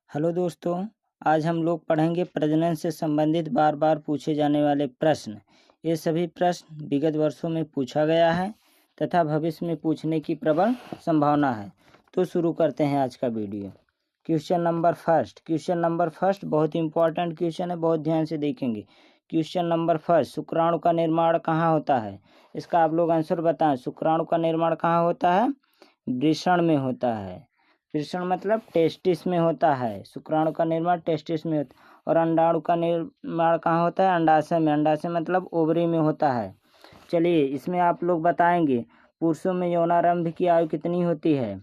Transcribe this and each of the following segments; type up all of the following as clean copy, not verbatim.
Hello दोस्तों, आज हम लोग पढ़ेंगे प्रजनन से संबंधित बार बार पूछे जाने वाले प्रश्न। ये सभी प्रश्न विगत वर्षों में पूछा गया है तथा भविष्य में पूछने की प्रबल संभावना है। तो शुरू करते हैं आज का वीडियो। क्वेश्चन नंबर फर्स्ट बहुत इंपॉर्टेंट क्वेश्चन है, बहुत ध्यान से देखेंगे। क्वेश्चन नंबर फर्स्ट, शुक्राणु का निर्माण कहाँ होता है? इसका आप लोग आंसर बताएं। शुक्राणु का निर्माण कहाँ होता है? वृषण में होता है। वृषण मतलब टेस्टिस में होता है। शुक्राणु का निर्माण टेस्टिस में होता है। और अंडाणु का निर्माण कहाँ होता है? अंडाशय में। अंडाशय मतलब ओवरी में होता है। चलिए, इसमें आप लोग बताएंगे पुरुषों में यौनारंभ की आयु कितनी होती है?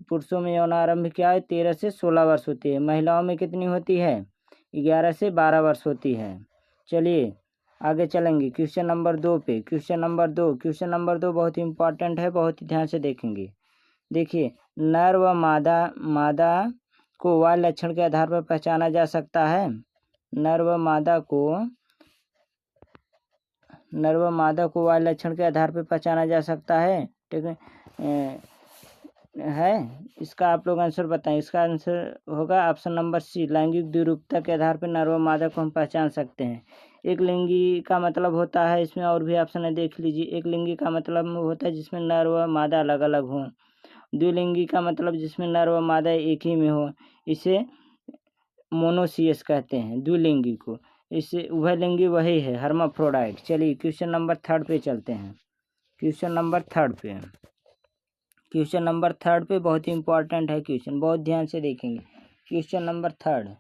पुरुषों में यौनारंभ की आयु 13 से 16 वर्ष होती है। महिलाओं में कितनी होती है? 11 से 12 वर्ष होती है। चलिए आगे चलेंगे क्वेश्चन नंबर 2 पे। क्वेश्चन नंबर दो बहुत इंपॉर्टेंट है, बहुत ही ध्यान से देखेंगे। देखिए, नर व मादा को वाय लक्षण के आधार पर पहचाना जा सकता है। नर व मादा को वाय लक्षण के आधार पर पहचाना जा सकता है। ठीक है। इसका आप लोग आंसर बताएं। इसका आंसर होगा ऑप्शन नंबर सी, लैंगिक द्विरूपता के आधार पर नर व मादा को हम पहचान सकते हैं। एक लिंगी का मतलब होता है, इसमें और भी ऑप्शन है, देख लीजिए। एक लिंगी का मतलब होता है जिसमें नर व मादा अलग अलग हों। द्विलिंगी का मतलब जिसमें नर व मादा एक ही में हो, इसे मोनोसियस कहते हैं द्विलिंगी को। इसे उभयलिंगी वही है, हर्माफ्रोडाइट। चलिए क्वेश्चन नंबर 3 पे चलते हैं। क्वेश्चन नंबर 3 पे बहुत ही इंपॉर्टेंट है क्वेश्चन, बहुत ध्यान से देखेंगे। क्वेश्चन नंबर 3,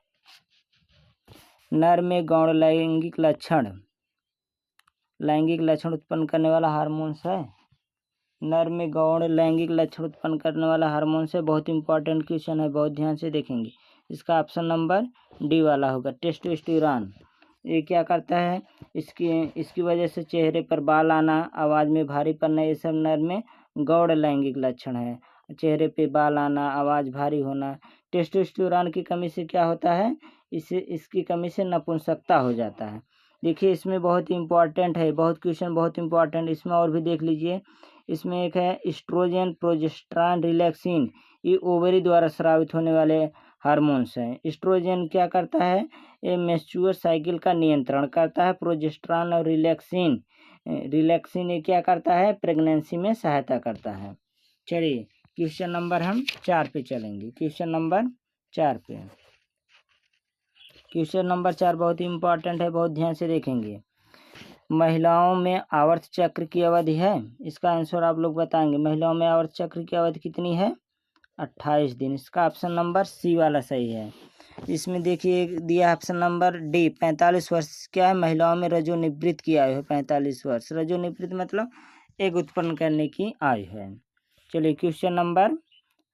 नर में गौण लैंगिक लक्षण उत्पन्न करने वाला हार्मोन्स है। नर में गौण लैंगिक लक्षण उत्पन्न करने वाला हार्मोन से बहुत इंपॉर्टेंट क्वेश्चन है, बहुत ध्यान से देखेंगे। इसका ऑप्शन नंबर डी वाला होगा, टेस्टोस्टेरोन। ये क्या करता है? इसकी वजह से चेहरे पर बाल आना, आवाज़ में भारी पड़ना, ये सब नर में गौण लैंगिक लक्षण है। चेहरे पे बाल आना, आवाज़ भारी होना। टेस्टोस्टेरोन की कमी से क्या होता है? इसकी कमी से नपुंसकता हो जाता है। देखिए, इसमें बहुत इंपॉर्टेंट है, बहुत क्वेश्चन बहुत इंपॉर्टेंट। इसमें और भी देख लीजिए। इसमें एक है एस्ट्रोजन, प्रोजेस्टेरॉन, रिलैक्सिन। ये ओवरी द्वारा स्रावित होने वाले हार्मोन्स हैं। एस्ट्रोजन क्या करता है? ये मेंस्ट्रुअल साइकिल का नियंत्रण करता है। प्रोजेस्टेरॉन और रिलैक्सिन ये क्या करता है? प्रेगनेंसी में सहायता करता है। चलिए क्वेश्चन नंबर हम 4 पे चलेंगे। क्वेश्चन नंबर 4 बहुत ही इंपॉर्टेंट है, बहुत ध्यान से देखेंगे। महिलाओं में आवर्त चक्र की अवधि है। इसका आंसर आप लोग बताएंगे। महिलाओं में आवर्त चक्र की अवधि कितनी है? 28 दिन। इसका ऑप्शन नंबर सी वाला सही है। इसमें देखिए दिया ऑप्शन नंबर डी, 45 वर्ष क्या है? महिलाओं में रजोनिवृत्त की आयु है 45 वर्ष। रजोनिवृत्त मतलब एग उत्पन्न करने की आयु है। चलिए क्वेश्चन नंबर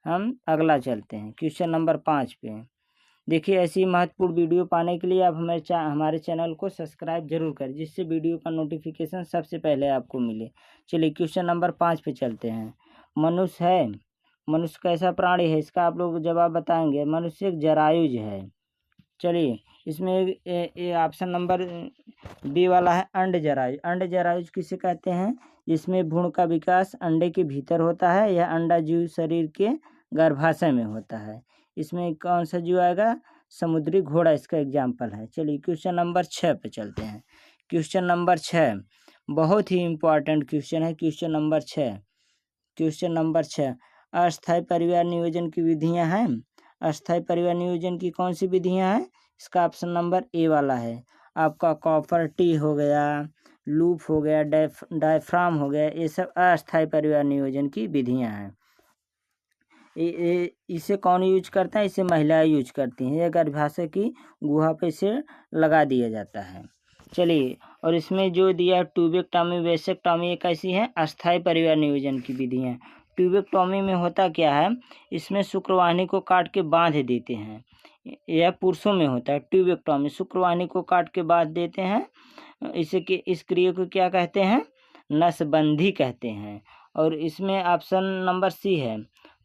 हम अगला चलते हैं। क्वेश्चन नंबर 5 पे। देखिए, ऐसी महत्वपूर्ण वीडियो पाने के लिए आप हमारे चैनल को सब्सक्राइब जरूर करें, जिससे वीडियो का नोटिफिकेशन सबसे पहले आपको मिले। चलिए क्वेश्चन नंबर 5 पे चलते हैं। मनुष्य कैसा प्राणी है? इसका आप लोग जवाब बताएंगे। मनुष्य एक जरायुज है। चलिए इसमें ऑप्शन नंबर बी वाला है, अंड जरायुज। अंड जरायुज किसे कहते हैं? जिसमें भ्रूण का विकास अंडे के भीतर होता है। यह अंडा जीव शरीर के गर्भाशय में होता है। इसमें कौन सा जीव आएगा? समुद्री घोड़ा इसका एग्जाम्पल है। चलिए क्वेश्चन नंबर 6 पे चलते हैं। क्वेश्चन नंबर 6 बहुत ही इंपॉर्टेंट क्वेश्चन है। क्वेश्चन नंबर 6, अस्थायी परिवार नियोजन की विधियां हैं। अस्थायी परिवार नियोजन की कौन सी विधियां हैं? इसका ऑप्शन नंबर ए वाला है आपका। कॉपर टी हो गया, लूप हो गया, डायफ्राम हो गया, ये सब अस्थायी परिवार नियोजन की विधियां हैं। इसे कौन यूज करता है? इसे महिलाएं यूज करती हैं। यह गर्भाशय की गुहा पे से लगा दिया जाता है। चलिए, और इसमें जो दिया ट्यूबेक्टॉमी, वेसेक्टॉमी, ये कैसी है? अस्थायी परिवार नियोजन की विधि है। ट्यूबेक्टॉमी में होता क्या है? इसमें शुक्रवाहिनी को काट के बांध देते हैं। यह पुरुषों में होता है। ट्यूबेक्टॉमी शुक्रवाहिनी को काट के बांध देते हैं। इस क्रिया को क्या कहते हैं? नसबंदी कहते हैं। और इसमें ऑप्शन नंबर सी है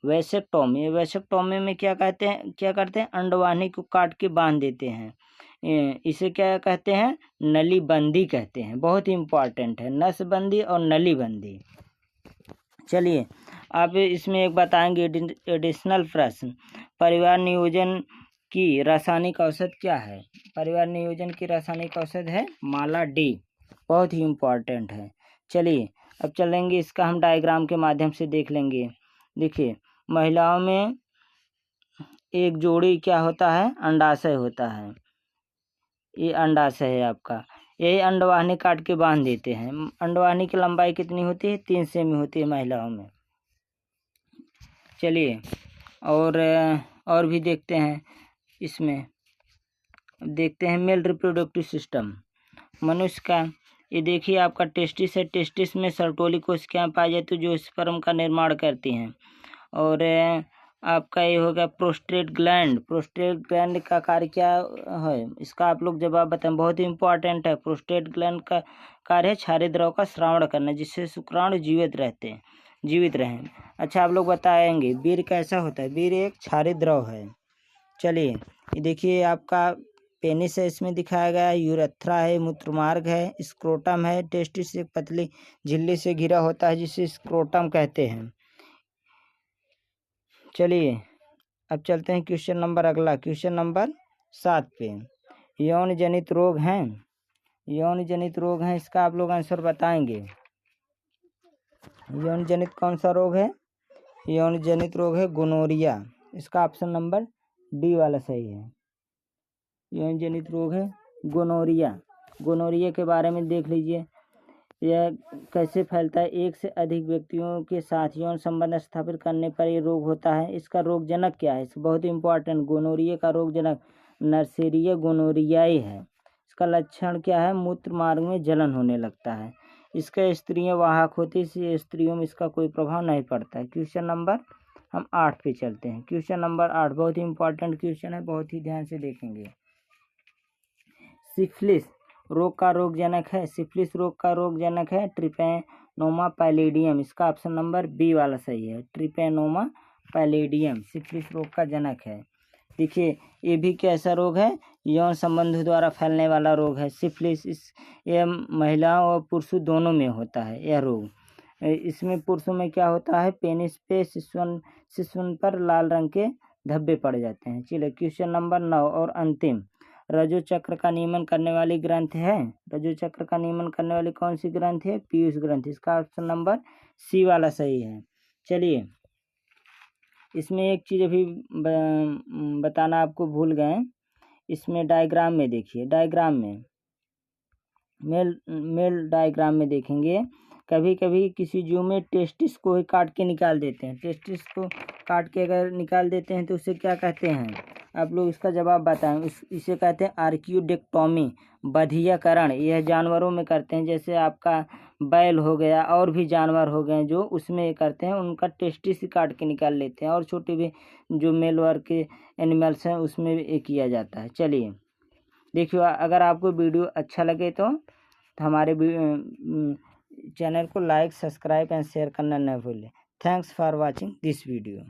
वेसेक्टॉमी में क्या करते हैं? अंडवाहिनी को काट के बांध देते हैं। इसे क्या कहते हैं? नलीबंदी कहते हैं। बहुत ही इंपॉर्टेंट है, नसबंदी और नलीबंदी। चलिए अब इसमें एक बताएंगे एडिशनल प्रश्न। परिवार नियोजन की रासायनिक औषध क्या है? परिवार नियोजन की रासायनिक औषध है माला डी, बहुत ही इम्पोर्टेंट है। चलिए अब चलेंगे, इसका हम डायग्राम के माध्यम से देख लेंगे। देखिए महिलाओं में एक जोड़ी क्या होता है? अंडाशय होता है। ये अंडाशय है आपका, यही अंडवाहिनी काट के बांध देते हैं। अंडवाहिनी की लंबाई कितनी होती है? 3 सेमी होती है महिलाओं में। चलिए और भी देखते हैं। इसमें देखते हैं मेल रिप्रोडक्टिव सिस्टम मनुष्य का। ये देखिए आपका टेस्टिस है, टेस्टिस में सर्टोली कोशिकाएं पाई जाती है जो स्पर्म का निर्माण करती हैं। और आपका ये हो गया प्रोस्टेट ग्लैंड। प्रोस्टेट ग्लैंड का कार्य क्या है? इसका आप लोग जवाब बताएं, बहुत ही इंपॉर्टेंट है। प्रोस्टेट ग्लैंड का कार्य है क्षारीय द्रव का श्रावण करना, जिससे शुक्राणु जीवित रहें। अच्छा आप लोग बताएंगे वीर्य कैसा होता है? वीर्य एक क्षारीय द्रव है। चलिए ये देखिए आपका पेनिस है, इसमें दिखाया गया है। यूरेथ्रा है, मूत्रमार्ग है, स्क्रोटम है। टेस्टिस एक पतली झिल्ली से घिरा होता है जिसे स्क्रोटम कहते हैं। चलिए अब चलते हैं क्वेश्चन नंबर अगला, क्वेश्चन नंबर 7 पे। यौन जनित रोग हैं, यौन जनित रोग हैं, इसका आप लोग आंसर बताएंगे। यौन जनित कौन सा रोग है? यौन जनित रोग है गोनोरिया। इसका ऑप्शन नंबर डी वाला सही है। यौन जनित रोग है गोनोरिया। गोनोरिया के बारे में देख लीजिए, यह कैसे फैलता है? एक से अधिक व्यक्तियों के साथ यौन संबंध स्थापित करने पर यह रोग होता है। इसका रोग जनक क्या है? बहुत इंपॉर्टेंट, गोनोरिया का रोग जनक नर्सेरिया गोनोरियाई है। इसका लक्षण क्या है? मूत्र मार्ग में जलन होने लगता है। इसका स्त्रियां वाहक होती है, इसलिए स्त्रियों में इसका कोई प्रभाव नहीं पड़ता है। क्वेश्चन नंबर हम 8 पे चलते हैं। क्वेश्चन नंबर 8 बहुत ही इंपॉर्टेंट क्वेश्चन है, बहुत ही ध्यान से देखेंगे। सिफिलिस रोग का रोग जनक है, सिफिलिस रोग का रोग जनक है ट्रिपैनोमा पैलिडियम। इसका ऑप्शन नंबर बी वाला सही है। ट्रिपैनोमा पैलिडियम सिफिलिस रोग का जनक है। देखिए ये भी कैसा रोग है? यौन संबंध द्वारा फैलने वाला रोग है सिफिलिस। यह महिलाओं और पुरुषों दोनों में होता है यह रोग। इसमें पुरुषों में क्या होता है? पेनिस पे शिश्न पर लाल रंग के धब्बे पड़ जाते हैं। चलिए क्वेश्चन नंबर 9 और अंतिम। रजो चक्र का नियमन करने वाली ग्रंथि है, रजो चक्र का नियमन करने वाली कौन सी ग्रंथि है? पीयूष ग्रंथि। इसका ऑप्शन नंबर सी वाला सही है। चलिए इसमें एक चीज़ अभी बताना आपको भूल गए। इसमें डायग्राम में देखिए, डायग्राम में मेल डायग्राम में देखेंगे, कभी कभी किसी जू में टेस्टिस को ही काट के निकाल देते हैं। टेस्टिस को काट के अगर निकाल देते हैं तो उसे क्या कहते हैं? आप लोग इसका जवाब बताएं। इसे कहते हैं आर्कियोडेक्टोमी, बधियाकरण। यह जानवरों में करते हैं, जैसे आपका बैल हो गया और भी जानवर हो गए जो उसमें करते हैं, उनका टेस्टिस ही काट के निकाल लेते हैं। और छोटे भी जो मेल वर्ग के एनिमल्स हैं उसमें भी किया जाता है। चलिए देखिए, अगर आपको वीडियो अच्छा लगे तो हमारे चैनल को लाइक, सब्सक्राइब एंड शेयर करना न भूलें। Thanks for watching this video.